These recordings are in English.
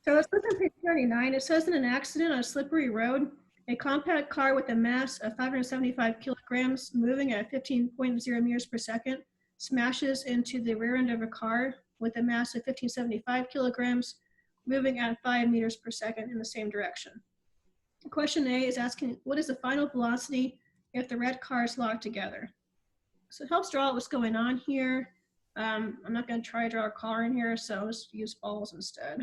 So let's look at page 39. It says in an accident on a slippery road, a compact car with a mass of 575 kilograms moving at 15.0 meters per second smashes into the rear end of a car with a mass of 1575 kilograms moving at 5 meters per second in the same direction. Question A is asking, what is the final velocity if the red cars lock together? So it helps draw out what's going on here. I'm not going to try to draw a car in here, so I'll just use balls instead.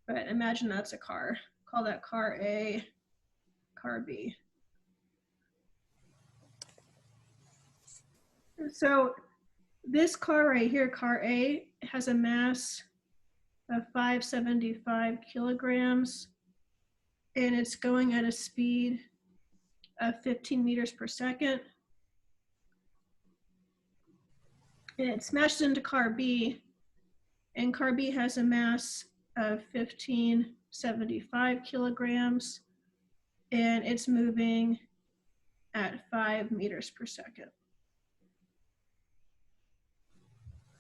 But imagine that's a car. Call that car A, car B. So this car right here, car A, has a mass of 575 kilograms, and it's going at a speed of 15 meters per second. And it smashes into car B, and car B has a mass of 1575 kilograms, and it's moving at 5 meters per second.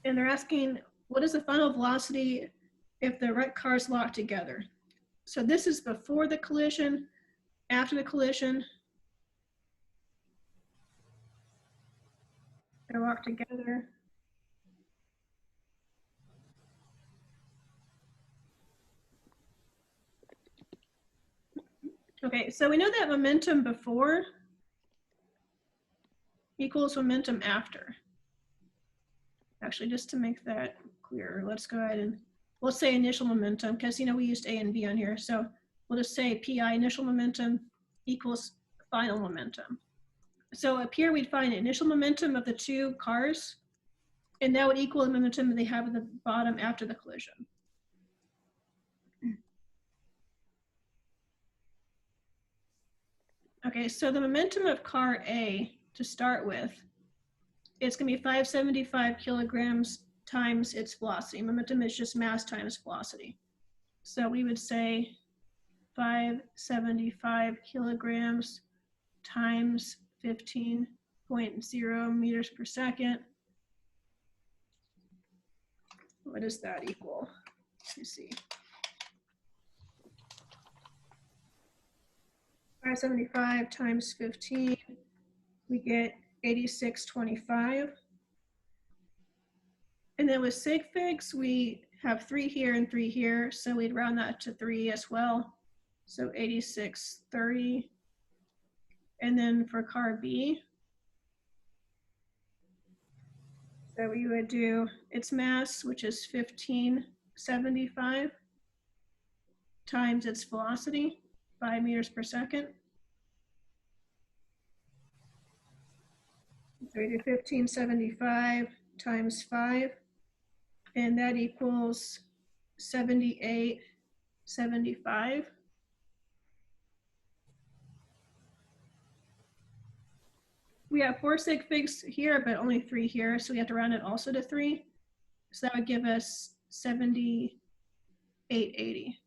And they're asking, what is the final velocity if the red cars lock together? So this is before the collision, after the collision. They lock together. Okay, so we know that momentum before equals momentum after. Actually, just to make that clear, let's go ahead and we'll say initial momentum, because we used A and B on here. So we'll just say PI initial momentum equals final momentum. So up here we'd find initial momentum of the two cars, and that would equal the momentum that they have at the bottom after the collision. Okay, so the momentum of car A to start with, it's going to be 575 kilograms times its velocity. Momentum is just mass times velocity. So we would say 575 kilograms times 15.0 meters per second. What does that equal? Let me see. 575 times 15, we get 8625. And then with sig figs, we have 3 here and 3 here, so we'd round that to 3 as well. So 8630. And then for car B, so we would do its mass, which is 1575, times its velocity, 5 meters per second. So we do 1575 times 5, and that equals 7875. We have 4 sig figs here, but only 3 here, so we have to round it also to 3. So that would give us 7880.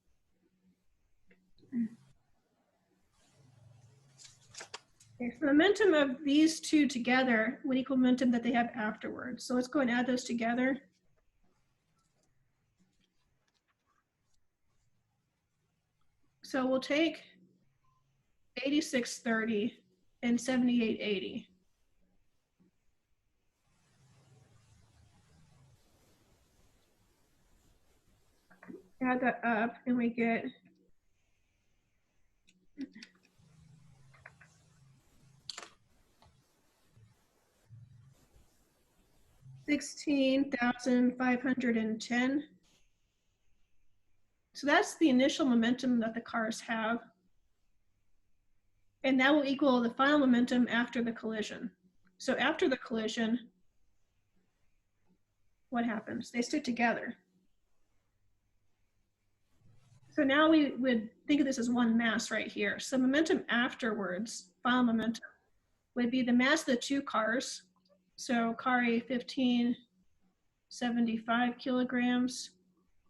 Okay, so the momentum of these two together would equal momentum that they have afterwards. So let's go and add those together. So we'll take 8630 and 7880. Add that up and we get 16,510. So that's the initial momentum that the cars have. And that will equal the final momentum after the collision. So after the collision, what happens? They stick together. So now we would think of this as one mass right here. So momentum afterwards, final momentum, would be the mass of the two cars. So car A, 1575 kilograms,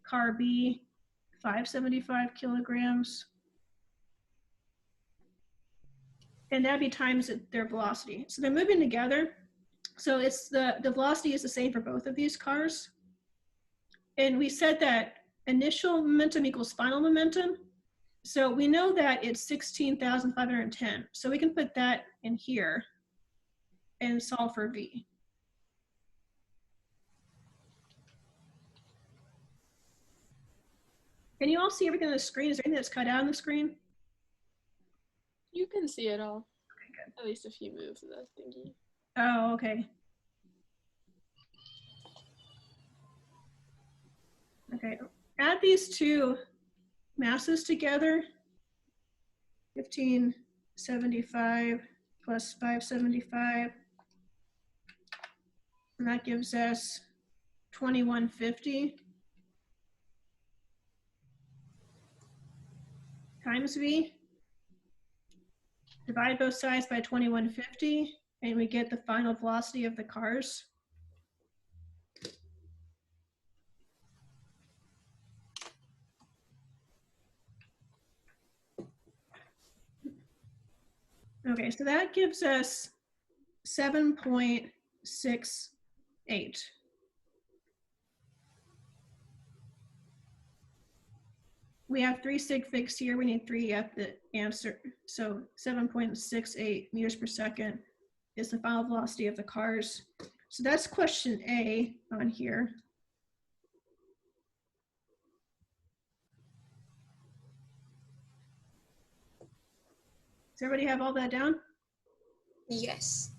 car B, 575 kilograms. And that'd be times their velocity. So they're moving together. So it's the velocity is the same for both of these cars. And we said that initial momentum equals final momentum. So we know that it's 16,510. So we can put that in here and solve for V. Can you all see everything on the screen? Is there anything that's cut out on the screen? You can see it all. Okay, good. At least if you move the thingy. Oh, okay. Okay, add these two masses together, 1575 plus 575, and that gives us 2150 times V. Divide both sides by 2150, and we get the final velocity of the cars. Okay, so that gives us 7.68. We have 3 sig figs here. We need 3 at the answer. So 7.68 meters per second is the final velocity of the cars. So that's question A on here. Does everybody have all that down? Yes.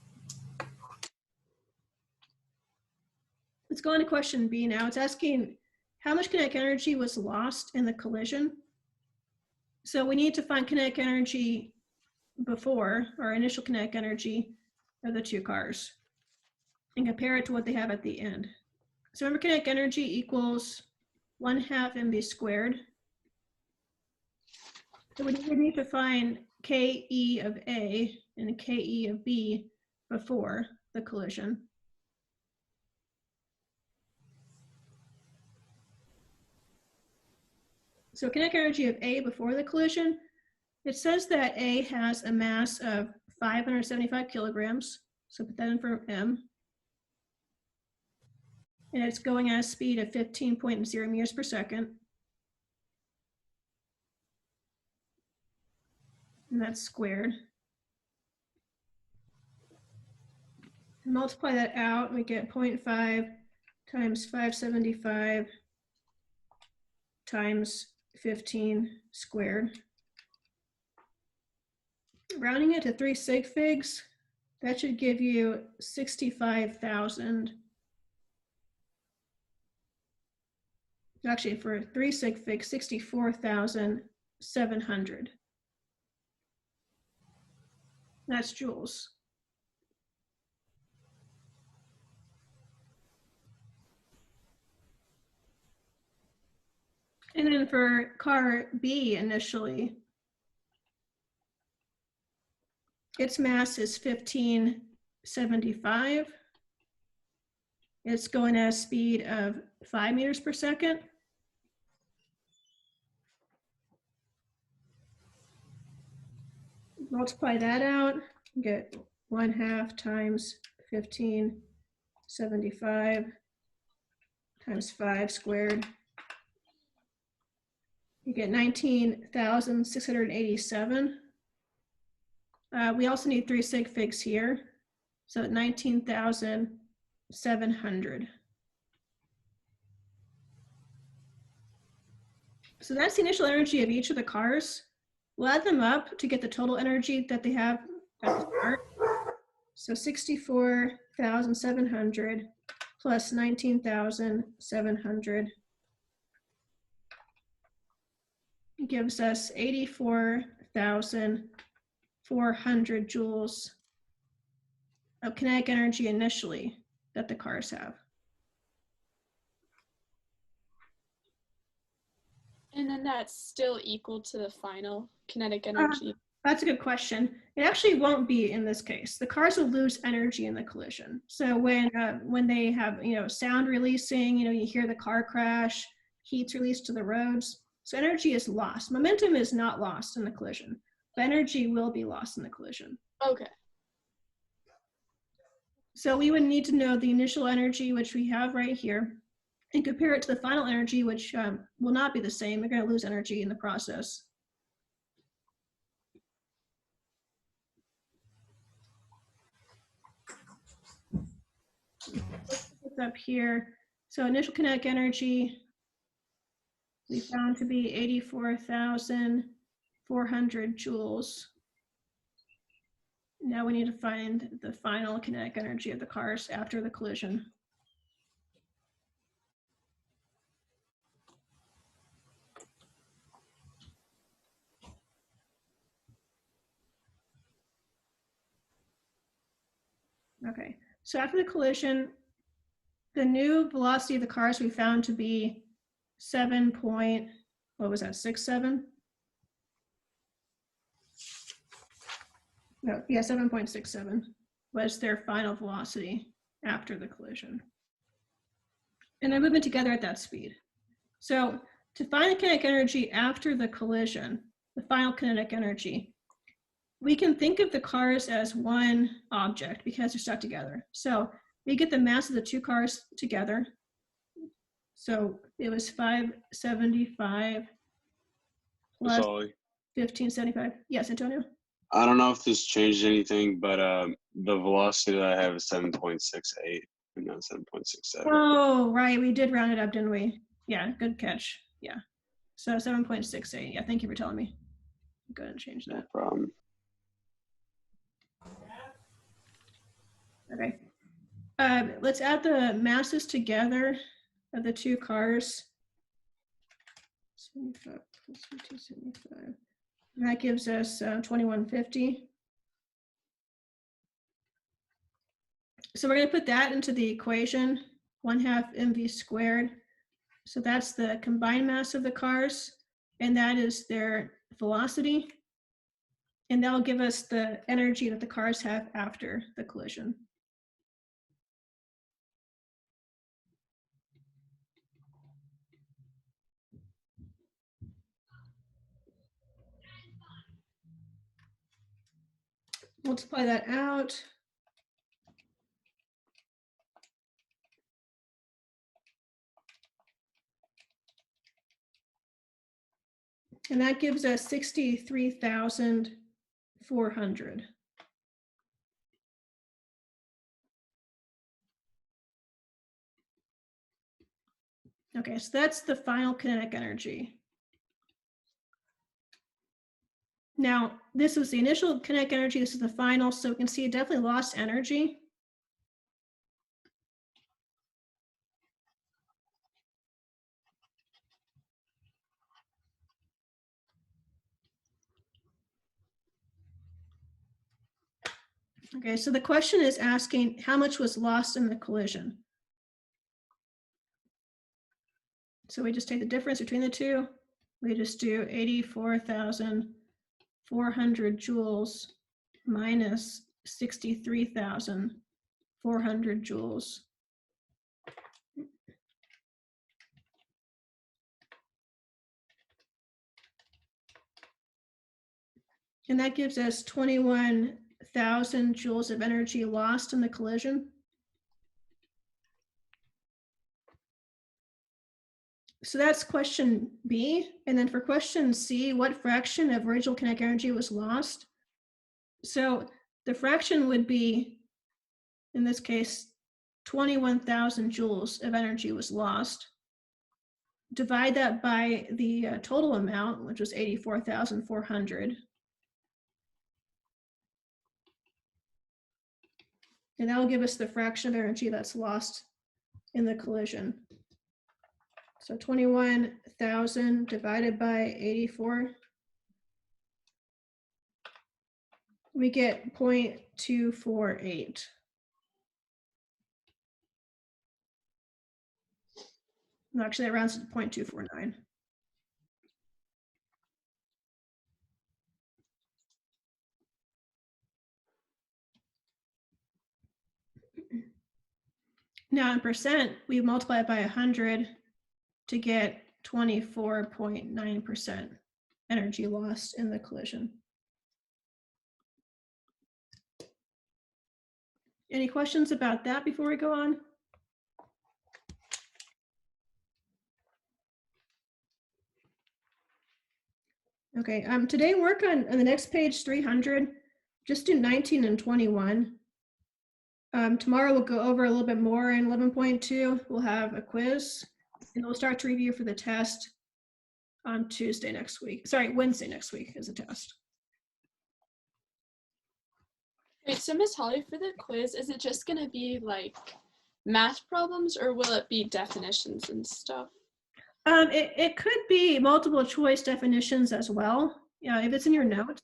Let's go on to question B now. It's asking how much kinetic energy was lost in the collision. So we need to find kinetic energy before, or initial kinetic energy of the two cars, and compare it to what they have at the end. So remember, kinetic energy equals 1/2 mv squared. So we need to find Ke of A and Ke of B before the collision. So kinetic energy of A before the collision, it says that A has a mass of 575 kilograms. So put that in for M. And it's going at a speed of 15.0 meters per second. And that's squared. And multiply that out, we get 0.5 times 575 times 15 squared. Rounding it to 3 sig figs, that should give you 65,000. Actually, for 3 sig figs, 64,700. That's joules. And then for car B initially, its mass is 1575. It's going at a speed of 5 meters per second. Multiply that out, get 1/2 times 1575 times 5 squared. You get 19,687. We also need 3 sig figs here. So 19,700. So that's the initial energy of each of the cars. We'll add them up to get the total energy that they have at the start. So 64,700 plus 19,700 gives us 84,400 joules of kinetic energy initially that the cars have. And then that's still equal to the final kinetic energy. That's a good question. It actually won't be in this case. The cars will lose energy in the collision. So when they have sound releasing, you hear the car crash, heat's released to the roads. So energy is lost. Momentum is not lost in the collision, but energy will be lost in the collision. Okay. So we would need to know the initial energy, which we have right here. and compare it to the final energy, which will not be the same. They're going to lose energy in the process. It's up here. So initial kinetic energy we found to be 84,400 joules. Now we need to find the final kinetic energy of the cars after the collision. Okay, so after the collision, the new velocity of the cars we found to be 7.67? No, yeah, 7.67 was their final velocity after the collision. And they're moving together at that speed. So to find the kinetic energy after the collision, the final kinetic energy, we can think of the cars as one object because they're stuck together. So we get the mass of the two cars together. So it was 575 plus Sorry. 1575. Yes, Antonio? I don't know if this changed anything, but the velocity that I have is 7.68 and not 7.67. Oh, right. We did round it up, didn't we? Yeah, good catch. Yeah. So 7.68. Yeah, thank you for telling me. Go ahead and change No that. problem. Okay. Let's add the masses together of the two cars. 75 plus 275. And that gives us 2150. So we're going to put that into the equation, 1/2 mv squared. So that's the combined mass of the cars, and that is their velocity. And that'll give us the energy that the cars have after the collision. Multiply that out. And that gives us 63,400. Okay, so that's the final kinetic energy. Now, this was the initial kinetic energy, this is the final, so we can see it definitely lost energy. Okay, so the question is asking how much was lost in the collision. So we just take the difference between the two. We just do 84,400 joules minus 63,400 joules. And that gives us 21,000 joules of energy lost in the collision. So that's question B. And then for question C, what fraction of original kinetic energy was lost? So the fraction would be, in this case, 21,000 joules of energy was lost. Divide that by the total amount, which was 84,400. And that will give us the fraction of energy that's lost in the collision. So 21,000 divided by 84, we get 0.248. No, actually, that rounds to 0.249. Now in percent, we multiply it by 100 to get 24.9% energy lost in the collision. Any questions about that before we go on? Okay, today work on the next page, 300, just do 19 and 21. Tomorrow we'll go over a little bit more in 11.2. We'll have a quiz and we'll start to review for the test on Tuesday next week. Sorry, Wednesday next week is a test. Wait, so Miss Holly, for the quiz, is it just gonna be like math problems, or will it be definitions and stuff? It could be multiple choice definitions as well. Yeah, if it's in your notes,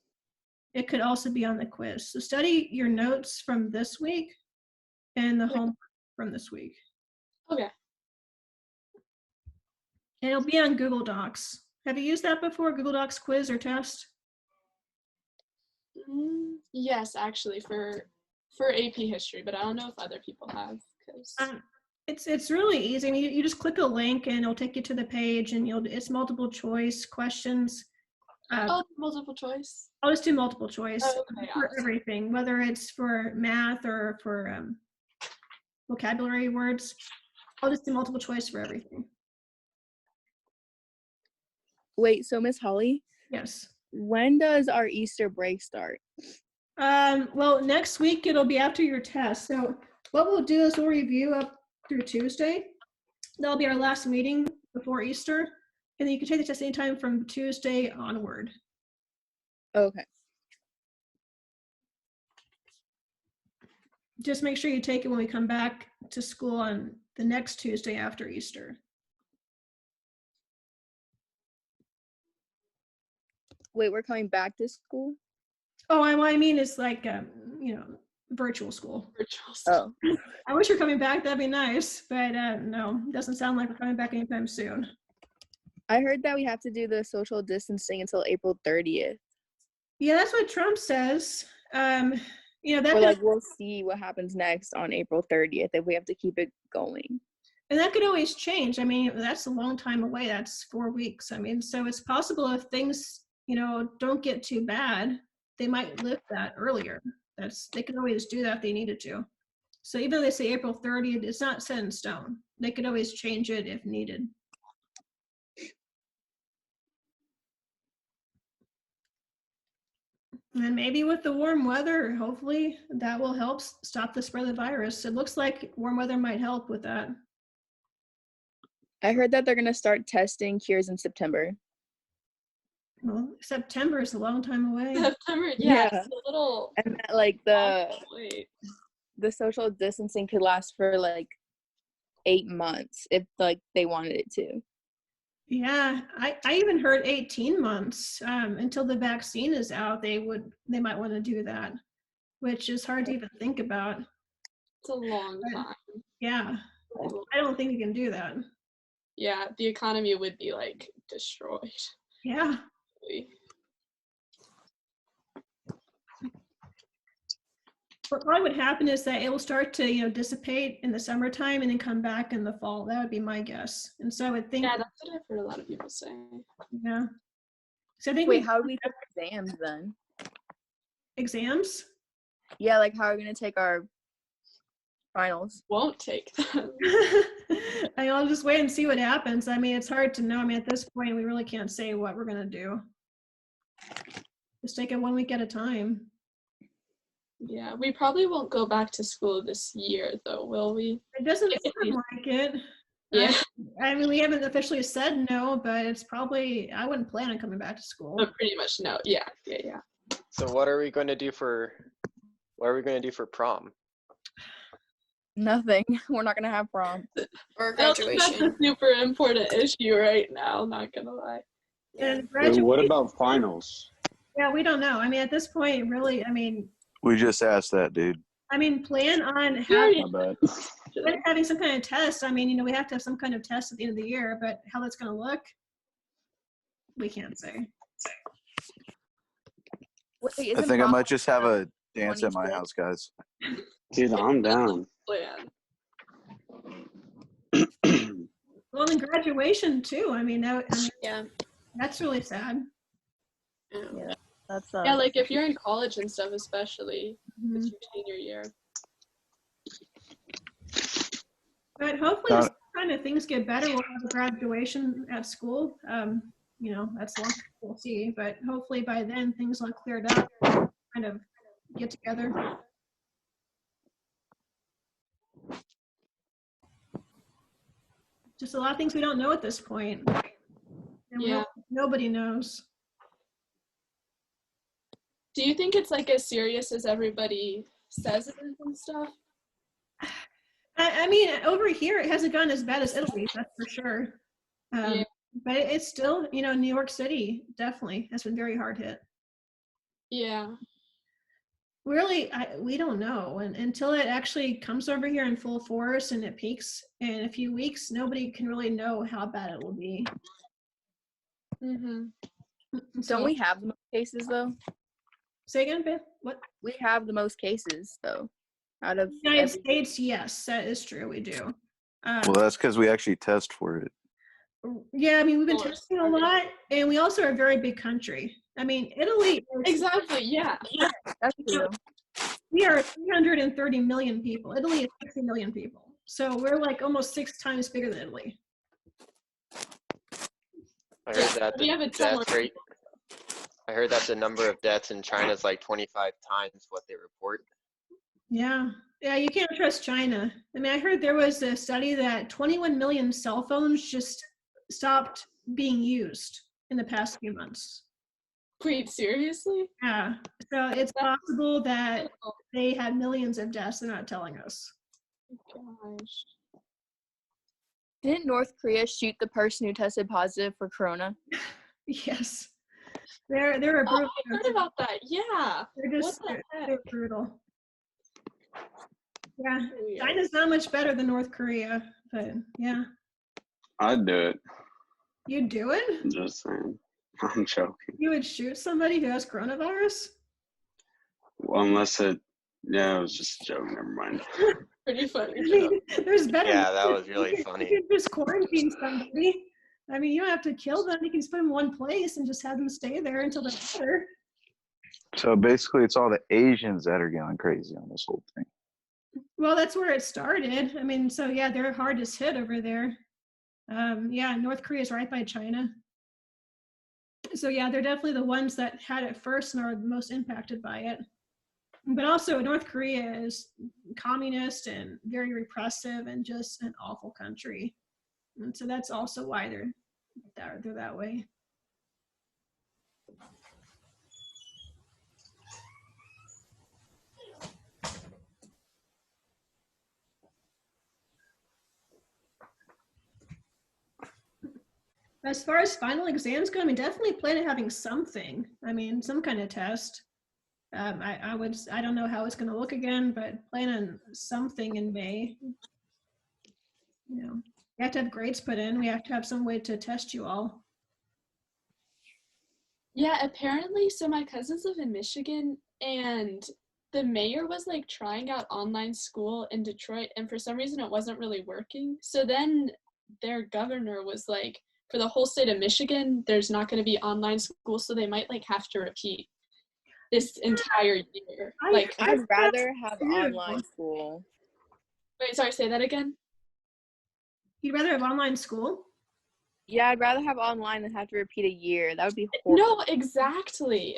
it could also be on the quiz. So study your notes from this week and the homework from this week. Okay. And it'll be on Google Docs. Have you used that before, Google Docs quiz or test? Yes, actually, for AP history, but I don't know if other people have. Cause It's really easy. I mean, you just click a link and it'll take you to the page, and it's multiple choice questions. Multiple choice. I'll just do multiple choice Okay, for awesome. everything, whether it's for math or for vocabulary words. I'll just do multiple choice for everything. Wait, so Miss Holly, Yes. when does our Easter break start? Well, next week it'll be after your test. So what we'll do is we'll review up through Tuesday. That'll be our last meeting before Easter. And then you can take the test anytime from Tuesday onward. Okay. Just make sure you take it when we come back to school on the next Tuesday after Easter. Wait, we're coming back to school? Oh, what I mean is like, virtual school. Virtual stuff. Oh, I wish you're coming back. That'd be nice. But no, doesn't sound like we're coming back anytime soon. I heard that we have to do the social distancing until April 30th. Yeah, that's what Trump says. That Or could, like we'll see what happens next on April 30th if we have to keep it going. and that could always change. I mean, that's a long time away. That's 4 weeks. I mean, so it's possible if things, don't get too bad, they might lift that earlier. They could always do that if they needed to. So even though they say April 30th, it's not set in stone. They could always change it if needed. And maybe with the warm weather, hopefully that will help stop the spread of the virus. It looks like warm weather might help with that. I heard that they're going to start testing cures in September. Well, September is a long time away. September, Yeah. it's a little. And that, like Wait. the social distancing could last for like 8 months if like they wanted it to. Yeah, I even heard 18 months until the vaccine is out. They might want to do that, which is hard to even think about. It's a long time. Yeah, I don't think we can do that. Yeah, the economy would be like destroyed. Yeah. What probably would happen is that it will start to, dissipate in the summertime and then come back in the fall. That would be my guess. And so I would think, Yeah, that's what I've heard a lot of people say. yeah. So I think Wait, how do we take exams then? exams. Yeah, like how are we going to take our finals? Won't take them. I'll just wait and see what happens. I mean, it's hard to know. I mean, at this point, we really can't say what we're going to do. Just take it 1 week at a time. Yeah, we probably won't go back to school this year, though, will we? It doesn't If sound like it. Yeah, I mean, we haven't officially said no, but it's probably, I wouldn't plan on coming back to school. but pretty much no. Yeah. So what are we going to do for prom? Nothing. We're not going to have prom. Or I don't think that's a graduation. super important issue right now, not gonna lie. And Wait, graduation, what about finals? yeah, we don't know. I mean, at this point, really, We just asked that, dude. plan on already- My bad. having some kind of test. I mean, we have to have some kind of test at the end of the year, but how that's going to look, we can't say. Wait, I isn't think I prom might just have a dance at my 26? house, guys. Dude, I'm down. Plan. Well, and graduation too. I mean, Yeah. that's really sad. Yeah. That's Yeah, like if you're in college and stuff, especially Mhm. it's your senior year. But hopefully, Got as kind of things get better, we'll have a graduation at school. you know, that's long we'll see. But hopefully by then things will have cleared up, kind of get together. Just a lot of things we don't know at this point. And Yeah. nobody knows. Do you think it's like as serious as everybody says it is and stuff? I mean, over here, it hasn't gone as bad as Italy, that's for sure. Yeah. But it's still, you know, New York City definitely has been very hard hit. Yeah. Really, we don't know. And until it actually comes over here in full force and it peaks in a few weeks, nobody can really know how bad it will be. Mm-hmm. Don't we have the most cases though? Say again, babe? What? We have the most cases though, out of United every- States, yes, that is true. We do. Well, that's because we actually test for it. Yeah, I mean, we've been Or testing a lot, and we also are a very big country. I mean, Italy, Exactly. Yeah. That's true. we are 330 million people. Italy is 60 million people. So we're like almost 6 times bigger than Italy. I heard that We the have a ton death more rate. I heard that the number of deaths in China is like 25 times what they report. Yeah. Yeah, you can't trust China. I mean, I heard there was a study that 21 million cell phones just stopped being used in the past few months. Wait, seriously? Yeah. So it's possible that they had millions of deaths they're not telling us. Gosh. Didn't North Korea shoot the person who tested positive for corona? Yes. They're a Oh, brutal. I heard about that. Yeah. They're just What the they're heck? brutal. Yeah. Weird. China's not much better than North Korea, but yeah. I'd do it. You do it? I'm just saying. I'm joking. You would shoot somebody who has coronavirus? Well, unless it, yeah, it was just a joke. Never mind. Pretty I funny. mean, there's better. Yeah, that was you really can- funny. You can just quarantine somebody. I mean, you don't have to kill them. You can just put them in one place and just have them stay there until they're better. So basically, it's all the Asians that are going crazy on this whole thing. Well, that's where it started. I mean, so yeah, they're hardest hit over there. Yeah, North Korea is right by China. So yeah, they're definitely the ones that had it first and are the most impacted by it. But also, North Korea is communist and very repressive and just an awful country. And so that's also why they're that way. As far as final exams go, I mean, definitely plan on having something. I mean, some kind of test. I don't know how it's going to look again, but plan on something in May. You know, you have to have grades put in. We have to have some way to test you all. Yeah, apparently, so my cousins live in Michigan, and the mayor was like trying out online school in Detroit, and for some reason it wasn't really working. So then their governor was like, for the whole state of Michigan, there's not going to be online school, so they might like have to repeat this entire year. Like, I'd rather have Yeah. online school. wait, sorry, say that again? You'd rather have online school? Yeah, I'd rather have online than have to repeat a year. That would be horrible. No, exactly.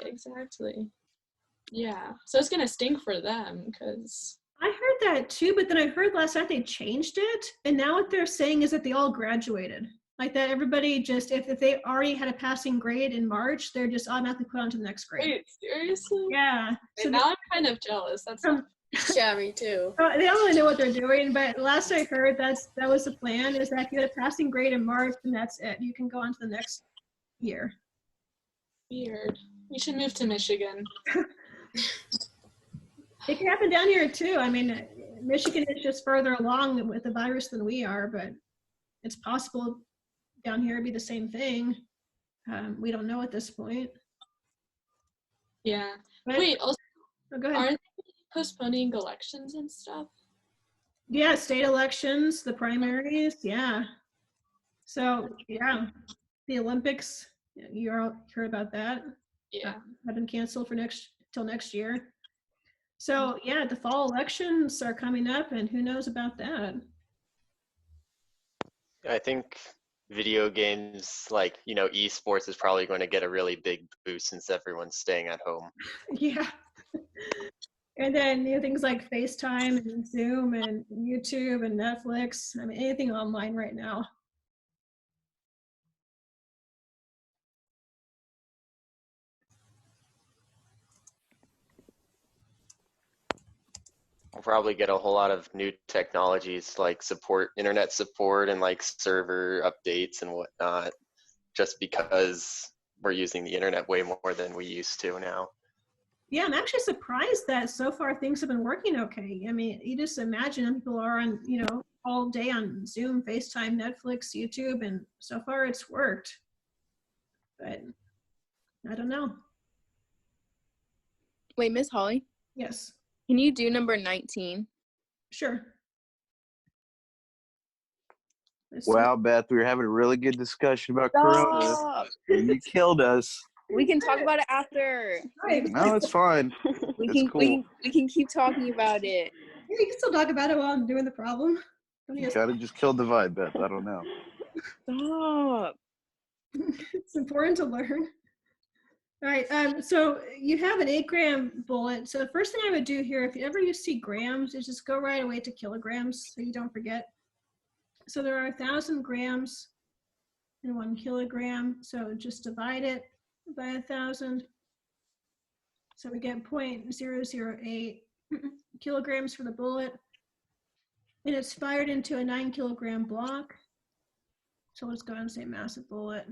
Yeah, so it's going to stink for them because. I heard that too, but then I heard last night they changed it, and now what they're saying is that they all graduated. Like that everybody just, if they already had a passing grade in March, they're just automatically put on to the next grade. Wait, seriously? Yeah. Wait, So now I'm kind of jealous. That's Um, Yeah, me too. they don't really know what they're doing, but last I heard that was the plan, is that if you had a passing grade in March, then that's it. You can go on to the next year. weird. We should move to Michigan. It can happen down here too. I mean, Michigan is just further along with the virus than we are, but it's possible down here it'd be the same thing. We don't know at this point. Yeah. But, Wait, also, oh, go ahead. aren't they postponing elections and stuff? Yeah, state elections, the primaries, yeah. So yeah, the Olympics, you all heard about that? Yeah. Have been canceled for till next year. So yeah, the fall elections are coming up, and who knows about that? I think video games, like, esports is probably going to get a really big boost since everyone's staying at home. Yeah. And then things like FaceTime and Zoom and YouTube and Netflix. I mean, anything online right now. We'll probably get a whole lot of new technologies like internet support and like server updates and whatnot, just because we're using the internet way more than we used to now. Yeah, I'm actually surprised that so far things have been working okay. I mean, you just imagine people are on, all day on Zoom, FaceTime, Netflix, YouTube, and so far it's worked. But I don't know. Wait, Miss Holly, Yes, can you do number 19? sure. Let's see. Wow, Beth, we were having a really good discussion about Corona, Stop. and you killed us. We can talk about it after. Right. No, it's fine. We It's can cool. we can keep talking about it. Yeah, you can still talk about it while I'm doing the problem. You kind of just killed the vibe, Beth. I don't know. Stop. It's important to learn. All right, so you have an 8-gram bullet. So the first thing I would do here, if ever you see grams, is just go right away to kilograms so you don't forget. So there are 1,000 grams in 1 kilogram. So just divide it by 1,000. So we get 0.008 kilograms for the bullet. And it's fired into a 9-kilogram block. So let's go ahead and say massive bullet.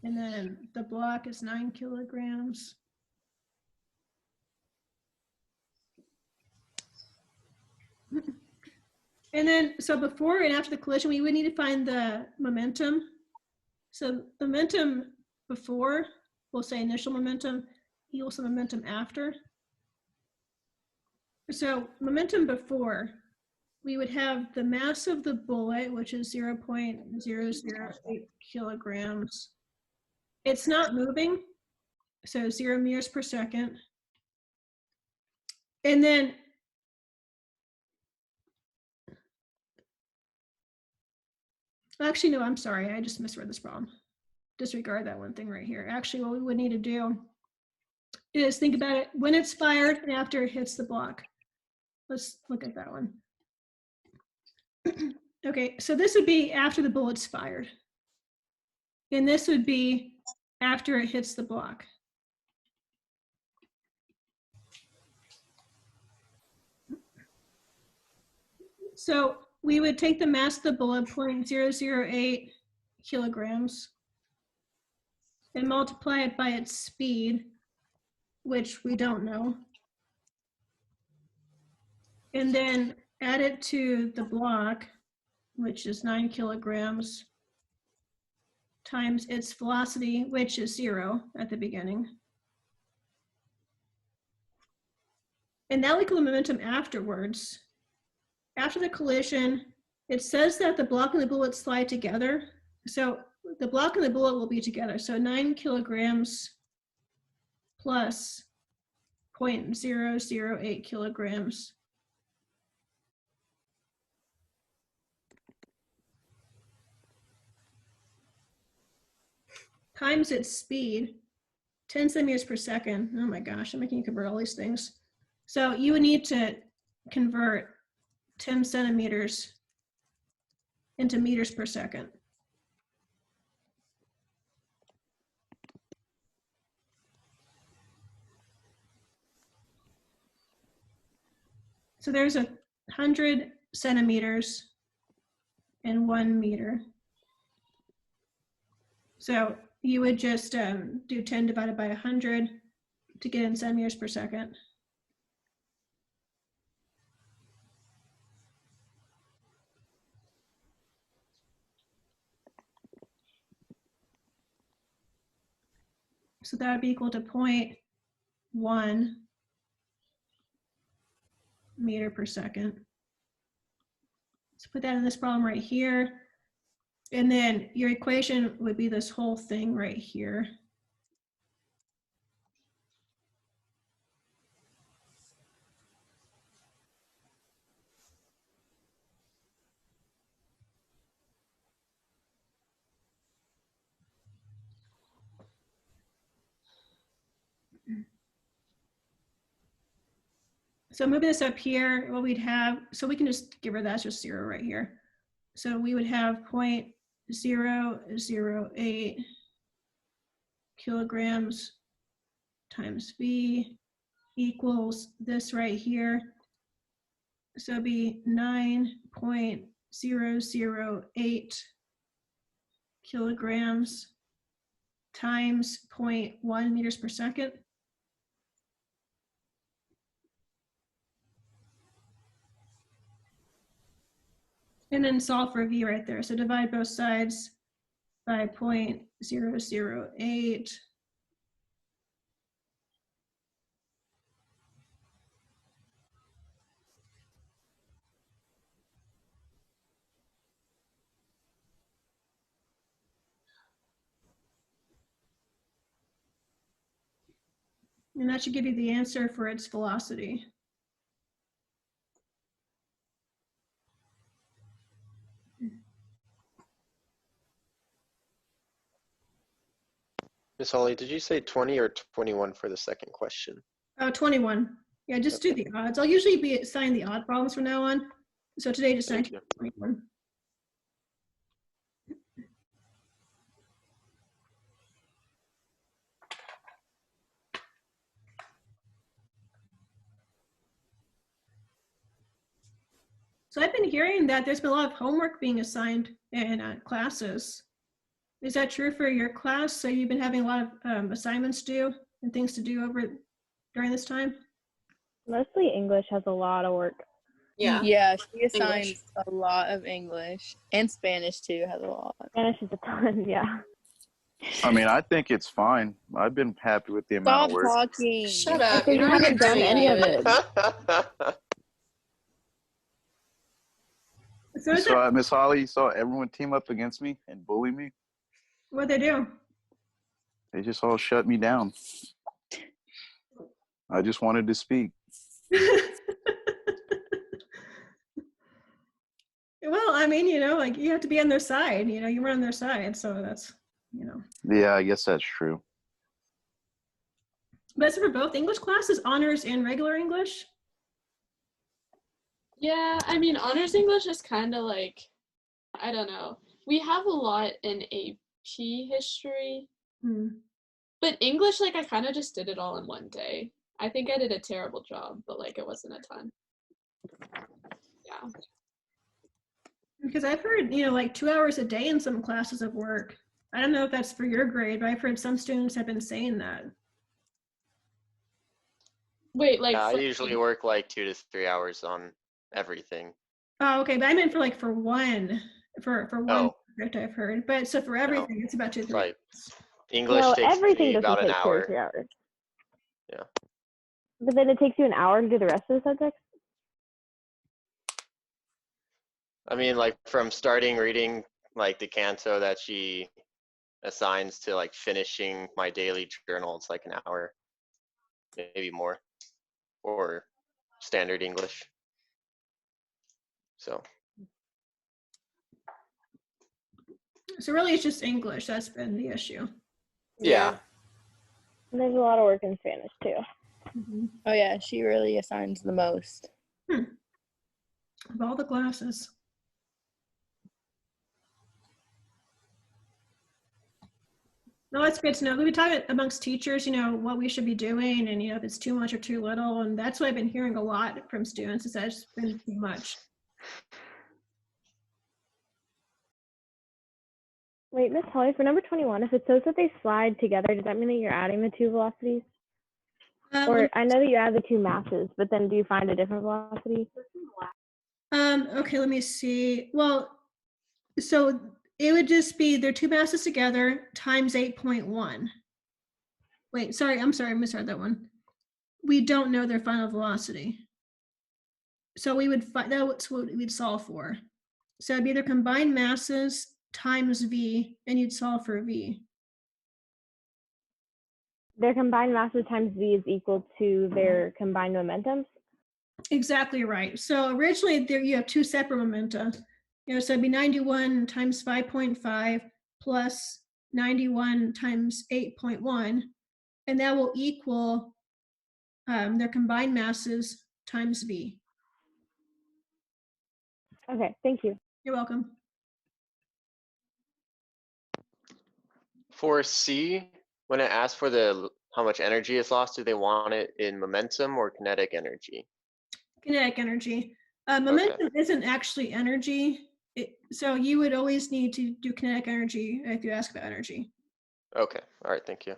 And then the block is 9 kilograms. And then, so before and after the collision, we would need to find the momentum. So the momentum before, we'll say initial momentum, equals the momentum after. So momentum before, we would have the mass of the bullet, which is 0.008 kilograms. It's not moving, so 0 meters per second. And then actually, no, I'm sorry. I just misread this problem. Disregard that one thing right here. Actually, what we would need to do is think about it when it's fired and after it hits the block. Let's look at that one. Okay, so this would be after the bullet's fired. And this would be after it hits the block. So we would take the mass of the bullet, 0.008 kilograms, and multiply it by its speed, which we don't know. And then add it to the block, which is 9 kilograms, times its velocity, which is 0 at the beginning. And that will equal the momentum afterwards. After the collision, it says that the block and the bullet slide together. So the block and the bullet will be together. So 9 kilograms plus 0.008 kilograms. Times its speed, 10 centimeters per second. Oh my gosh, I'm making you convert all these things. So you would need to convert 10 centimeters into meters per second. So there's 100 centimeters and 1 meter. So you would just do 10 divided by 100 to get in centimeters per second. So that would be equal to 0.1 meter per second. Let's put that in this problem right here. And then your equation would be this whole thing right here. So moving this up here, what we'd have, so we can just give her that's just 0 right here. So we would have 0.008 kilograms times V equals this right here. So it'd be 9.008 kilograms times 0.1 meters per second. And then solve for V right there. So divide both sides by 0.008. And that should give you the answer for its velocity. Miss Holly, did you say 20 or 21 for the second question? Oh, 21. Yeah, just do the odds. I'll usually be assigning the odd problems from now on. So today just Thank assigned you. 21. So I've been hearing that there's been a lot of homework being assigned in classes. Is that true for your class? So you've been having a lot of assignments due and things to do over during this time? Mostly English has a lot of work. Yeah. Yeah, she assigns English. a lot of English, and Spanish too has a lot. Spanish is a ton, yeah. I mean, I think it's fine. I've been happy with the amount Stop of work. talking. Shut up. So you You're not haven't done doing any of it. So You is there, saw Miss Holly, you saw everyone team up against me and bully me. what they do? They just all shut me down. I just wanted to speak. Well, I mean, you know, like you have to be on their side, you know, you were on their side. So that's, you know. Yeah, I guess that's true. But is it for both English classes, honors and regular English? Yeah, I mean, honors English is kind of like, I don't know. We have a lot in AP history, Hmm. but English, like, I kind of just did it all in one day. I think I did a terrible job, but like, it wasn't a ton. Yeah. Because I've heard, you know, like 2 hours a day in some classes of work. I don't know if that's for your grade, but I've heard some students have been saying that. Wait, like, Yeah, I for- usually work like 2 to 3 hours on everything. Oh, okay. But I meant for like for one Oh. subject I've heard. But so for everything, it's about 2 to 3 Like English No, takes everything me doesn't about an take 2 or hour. 3 hours. Yeah. But then it takes you an hour to do the rest of the subjects? I mean, like from starting reading like the canto that she assigns to like finishing my daily journal, it's like an hour, maybe more, or standard English. So So really it's just English. That's been the issue. yeah. And there's a lot of work in Spanish too. Mhm. Oh yeah, she really assigns the most. Of all the classes. No, it's good to know. We talk amongst teachers, you know, what we should be doing and, you know, if it's too much or too little. And that's what I've been hearing a lot from students is that it's been too much. Wait, Miss Holly, for number 21, if it says that they slide together, does that mean that you're adding the 2 velocities? Or I know that you add the 2 masses, but then do you find a different velocity? Okay, let me see. Well, so it would just be their 2 masses together times 8.1. Wait, sorry, I'm sorry, I misread that one. We don't know their final velocity. So we would find that's what we'd solve for. So it'd be their combined masses times V, and you'd solve for V. Their combined masses times V is equal to their combined momentums? Exactly right. So originally there you have 2 separate momenta. You know, so it'd be 91 times 5.5 plus 91 times 8.1. and that will equal their combined masses times v. Okay, thank you. You're welcome. For C, when it asks for the how much energy is lost, do they want it in momentum or kinetic energy? Kinetic energy. Momentum isn't actually energy. So you would always need to do kinetic energy if you ask about energy. Okay, all right, thank you.